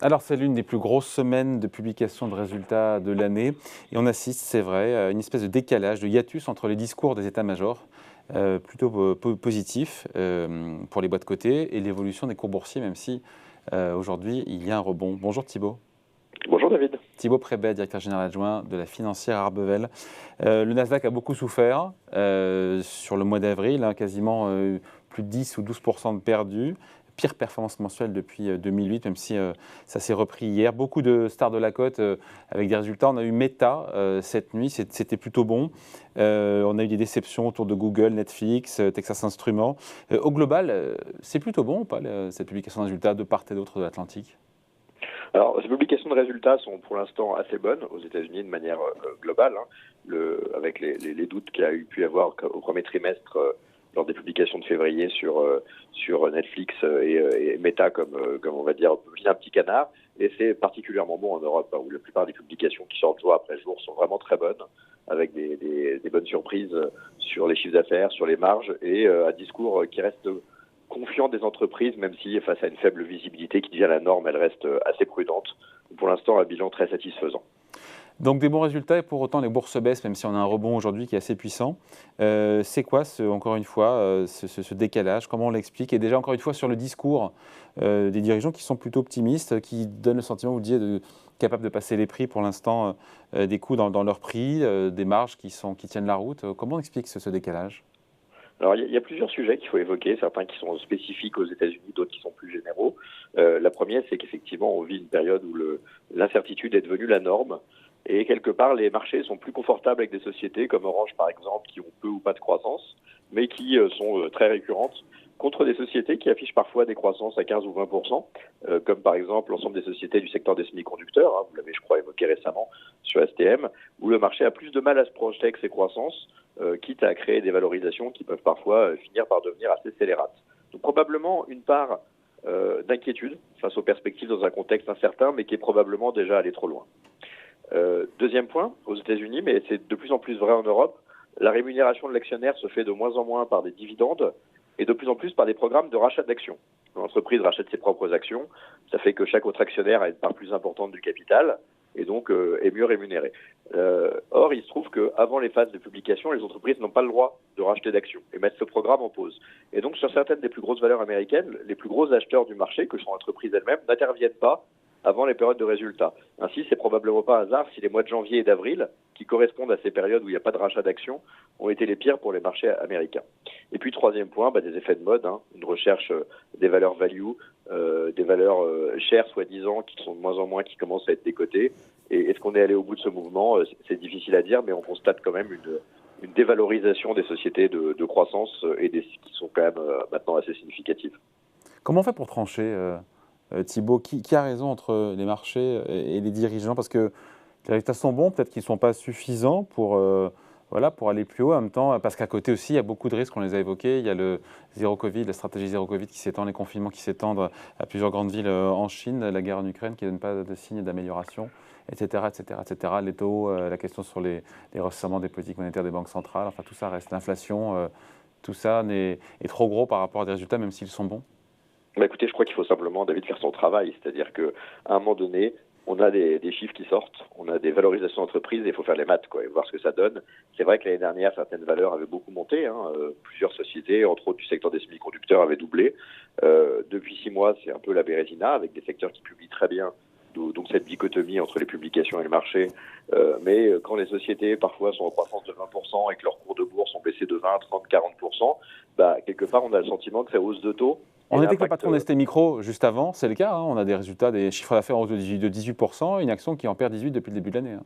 Alors, c'est l'une des plus grosses semaines de publication de résultats de l'année et on assiste, c'est vrai, à une espèce de décalage, de hiatus entre les discours des états-majors, plutôt positifs pour les boîtes cotées et l'évolution des cours boursiers, même si aujourd'hui il y a un rebond. Bonjour Thibaut. Bonjour David. Thibaut Prébet, directeur général adjoint de la financière Arbevel. Le Nasdaq a beaucoup souffert sur le mois d'avril, quasiment plus de 10 ou 12% de perdus. Pire performance mensuelle depuis 2008, même si ça s'est repris hier. Beaucoup de stars de la cote avec des résultats. On a eu Meta cette nuit, c'était plutôt bon. On a eu des déceptions autour de Google, Netflix, Texas Instruments. Au global, c'est plutôt bon ou pas cette publication de résultats de part et d'autre de l'Atlantique? Alors, ces publications de résultats sont pour l'instant assez bonnes aux États-Unis de manière globale, avec les doutes qu'il y a pu y avoir au premier trimestre lors des publications de février sur Netflix et Meta comme on va dire un petit canard. Et c'est particulièrement bon en Europe, où la plupart des publications qui sortent jour après jour sont vraiment très bonnes, avec des bonnes surprises sur les chiffres d'affaires, sur les marges et un discours qui reste confiant des entreprises, même si face à une faible visibilité qui devient la norme, elle reste assez prudente. Pour l'instant, un bilan très satisfaisant. Donc des bons résultats et pour autant les bourses baissent, même si on a un rebond aujourd'hui qui est assez puissant. C'est quoi, encore une fois, ce décalage? Comment on l'explique? Et déjà, encore une fois, sur le discours des dirigeants qui sont plutôt optimistes, qui donnent le sentiment, vous le disiez, capables de passer les prix pour l'instant, des coûts dans leur prix, des marges qui tiennent la route. Comment on explique ce décalage? Alors, il y a plusieurs sujets qu'il faut évoquer, certains qui sont spécifiques aux États-Unis, d'autres qui sont plus généraux. La première, c'est qu'effectivement, on vit une période où l'incertitude est devenue la norme. Et quelque part, les marchés sont plus confortables avec des sociétés comme Orange, par exemple, qui ont peu ou pas de croissance, mais qui sont très récurrentes, contre des sociétés qui affichent parfois des croissances à 15 ou 20%, comme par exemple l'ensemble des sociétés du secteur des semi-conducteurs, vous l'avez, je crois, évoqué récemment sur STM, où le marché a plus de mal à se projeter avec ses croissances, quitte à créer des valorisations qui peuvent parfois finir par devenir assez scélérates. Donc probablement une part d'inquiétude face aux perspectives dans un contexte incertain, mais qui est probablement déjà allé trop loin. Deuxième point, aux États-Unis, mais c'est de plus en plus vrai en Europe, la rémunération de l'actionnaire se fait de moins en moins par des dividendes et de plus en plus par des programmes de rachat d'actions. L'entreprise rachète ses propres actions, ça fait que chaque autre actionnaire a une part plus importante du capital et donc est mieux rémunéré. Or, il se trouve qu'avant les phases de publication, les entreprises n'ont pas le droit de racheter d'actions et mettent ce programme en pause. Et donc, sur certaines des plus grosses valeurs américaines, les plus gros acheteurs du marché, que sont l'entreprise elle-même, n'interviennent pas avant les périodes de résultats. Ainsi, c'est probablement pas un hasard si les mois de janvier et d'avril, qui correspondent à ces périodes où il n'y a pas de rachat d'actions, ont été les pires pour les marchés américains. Et puis, troisième point, des effets de mode, une recherche des valeurs value, des valeurs chères, soi-disant, qui sont de moins en moins, qui commencent à être décotées. Et est-ce qu'on est allé au bout de ce mouvement? C'est difficile à dire, mais on constate quand même une dévalorisation des sociétés de croissance et qui sont quand même maintenant assez significatives. Comment on fait pour trancher Thibaut, qui a raison entre les marchés et les dirigeants? Parce que les résultats sont bons, peut-être qu'ils ne sont pas suffisants pour aller plus haut. En même temps, parce qu'à côté aussi, il y a beaucoup de risques, on les a évoqués. Il y a le zéro Covid, la stratégie zéro Covid qui s'étend, les confinements qui s'étendent à plusieurs grandes villes en Chine, la guerre en Ukraine qui ne donne pas de signes d'amélioration, etc., etc., etc. Les taux, la question sur les resserrements des politiques monétaires des banques centrales, enfin tout ça reste. L'inflation, tout ça est trop gros par rapport à des résultats, même s'ils sont bons. Écoutez, je crois qu'il faut simplement, David, faire son travail. C'est-à-dire qu'à un moment donné, on a des chiffres qui sortent, on a des valorisations d'entreprise et il faut faire les maths et voir ce que ça donne. C'est vrai que l'année dernière, certaines valeurs avaient beaucoup monté. Plusieurs sociétés, entre autres du secteur des semi-conducteurs, avaient doublé. Depuis 6 mois, c'est un peu la Bérésina, avec des secteurs qui publient très bien. Donc cette dichotomie entre les publications et le marché. Mais quand les sociétés parfois sont en croissance de 20% et que leurs cours de bourse ont baissé de 20, 30, 40%, quelque part on a le sentiment que ces hausses de taux. On était avec le patron d'ST Micro juste avant, c'est le cas. On a des résultats, des chiffres d'affaires en hausse de 18%, une action qui en perd 18% depuis le début de l'année.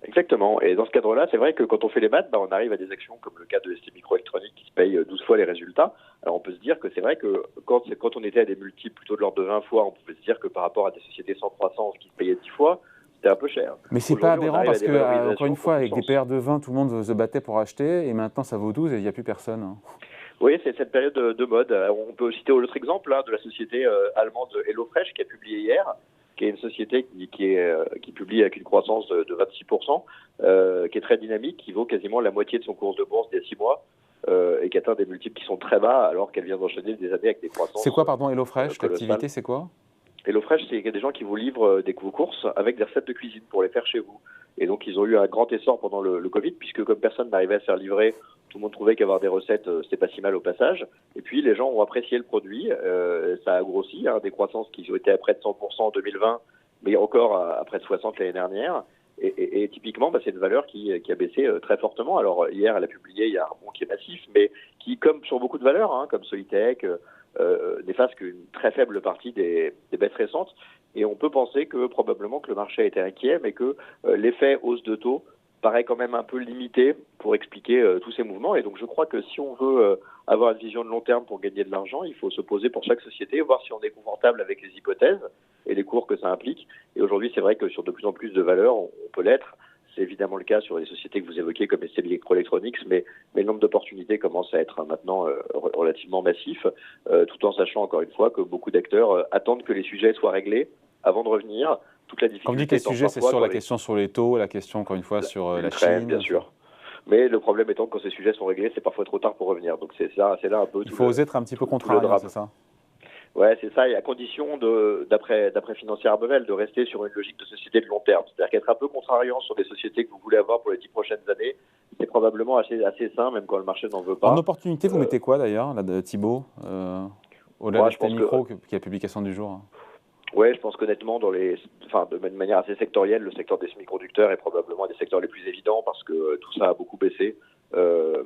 Exactement. Et dans ce cadre-là, c'est vrai que quand on fait les maths, on arrive à des actions comme le cas de ST Microélectronique qui se paye 12 fois les résultats. Alors on peut se dire que c'est vrai que quand on était à des multiples plutôt de l'ordre de 20 fois, on pouvait se dire que par rapport à des sociétés sans croissance qui se payaient 10 fois, c'était un peu cher. Mais c'est pas aberrant parce que, encore une fois, avec des PR de 20, tout le monde se battait pour acheter et maintenant ça vaut 12 et il n'y a plus personne. Oui, c'est cette période de mode. On peut citer l'autre exemple de la société allemande HelloFresh qui a publié hier, qui est une société qui publie avec une croissance de 26%, qui est très dynamique, qui vaut quasiment la moitié de son cours de bourse il y a 6 mois et qui atteint des multiples qui sont très bas alors qu'elle vient d'enchaîner des années avec des croissances. C'est quoi, pardon, HelloFresh? L'activité, c'est quoi? HelloFresh, c'est des gens qui vous livrent vos courses avec des recettes de cuisine pour les faire chez vous. Et donc, ils ont eu un grand essor pendant le Covid, puisque comme personne n'arrivait à se faire livrer, tout le monde trouvait qu'avoir des recettes, c'était pas si mal au passage. Et puis, les gens ont apprécié le produit. Ça a grossi, hein, des croissances qui ont été à près de 100% en 2020, mais encore à près de 60% l'année dernière. Et typiquement, c'est une valeur qui a baissé très fortement. Alors, hier, elle a publié, il y a un rebond qui est massif, mais qui, comme sur beaucoup de valeurs, hein, comme Solitech, n'efface qu'une très faible partie des baisses récentes. Et on peut penser que probablement que le marché a été inquiet, mais que l'effet hausse de taux paraît quand même un peu limité pour expliquer tous ces mouvements. Et donc je crois que si on veut avoir une vision de long terme pour gagner de l'argent, il faut se poser pour chaque société, voir si on est confortable avec les hypothèses et les cours que ça implique. Et aujourd'hui, c'est vrai que sur de plus en plus de valeurs, on peut l'être. C'est évidemment le cas sur les sociétés que vous évoquez comme ST Microelectronics, mais le nombre d'opportunités commence à être maintenant relativement massif, tout en sachant encore une fois que beaucoup d'acteurs attendent que les sujets soient réglés avant de revenir. Toute la Quand vous dites difficulté les étant sujets, c'est parfois sur la question sur les taux, la question encore une fois sur la l'Ukraine, Chine. bien sûr. Mais le problème étant que quand ces sujets sont réglés, c'est parfois trop tard pour revenir. Donc c'est là un peu Il faut oser être un petit peu tout le contrariant, drame. c'est ça? Ouais, c'est ça, et à condition d'après Financière Arbevel, de rester sur une logique de société de long terme. C'est-à-dire qu'être un peu contrariant sur des sociétés que vous voulez avoir pour les 10 prochaines années, c'est probablement assez sain, même quand le marché n'en veut En pas. opportunité, vous mettez quoi d'ailleurs, là, de Thibaut, au-delà Moi, de je ST pense que Micro, qui est la publication du jour? ouais, je pense qu'honnêtement, de manière assez sectorielle, le secteur des semi-conducteurs est probablement un des secteurs les plus évidents parce que tout ça a beaucoup baissé.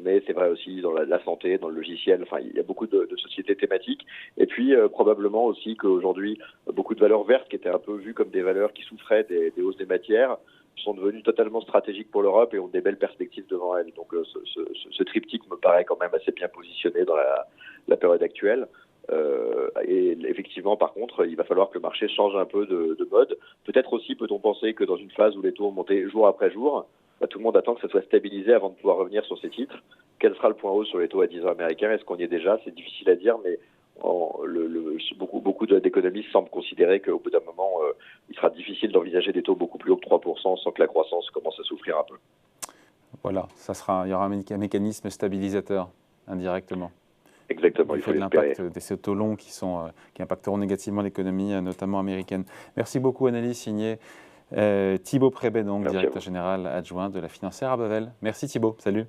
Mais c'est vrai aussi dans la santé, dans le logiciel. Enfin, il y a beaucoup de sociétés thématiques. Et puis probablement aussi qu'aujourd'hui, beaucoup de valeurs vertes qui étaient un peu vues comme des valeurs qui souffraient des hausses des matières sont devenues totalement stratégiques pour l'Europe et ont des belles perspectives devant elles. Donc ce triptyque me paraît quand même assez bien positionné dans la période actuelle. Et effectivement, par contre, il va falloir que le marché change un peu de mode. Peut-être aussi peut-on penser que dans une phase où les taux ont monté jour après jour, tout le monde attend que ça soit stabilisé avant de pouvoir revenir sur ces titres. Quel sera le point haut sur les taux à 10 ans américains? Est-ce qu'on y est déjà? C'est difficile à dire, mais beaucoup d'économistes semblent considérer qu'au bout d'un moment, il sera difficile d'envisager des taux beaucoup plus hauts que 3% sans que la croissance commence à souffrir un peu. Voilà, il y aura un mécanisme stabilisateur indirectement. Exactement, Du il faut fait de l'espérer. l'impact de ces taux longs qui impacteront négativement l'économie, notamment américaine. Merci beaucoup, analyse signée Thibaut Prébet, donc Merci à vous. directeur général adjoint de la Financière Arbevel. Merci Thibaut, salut.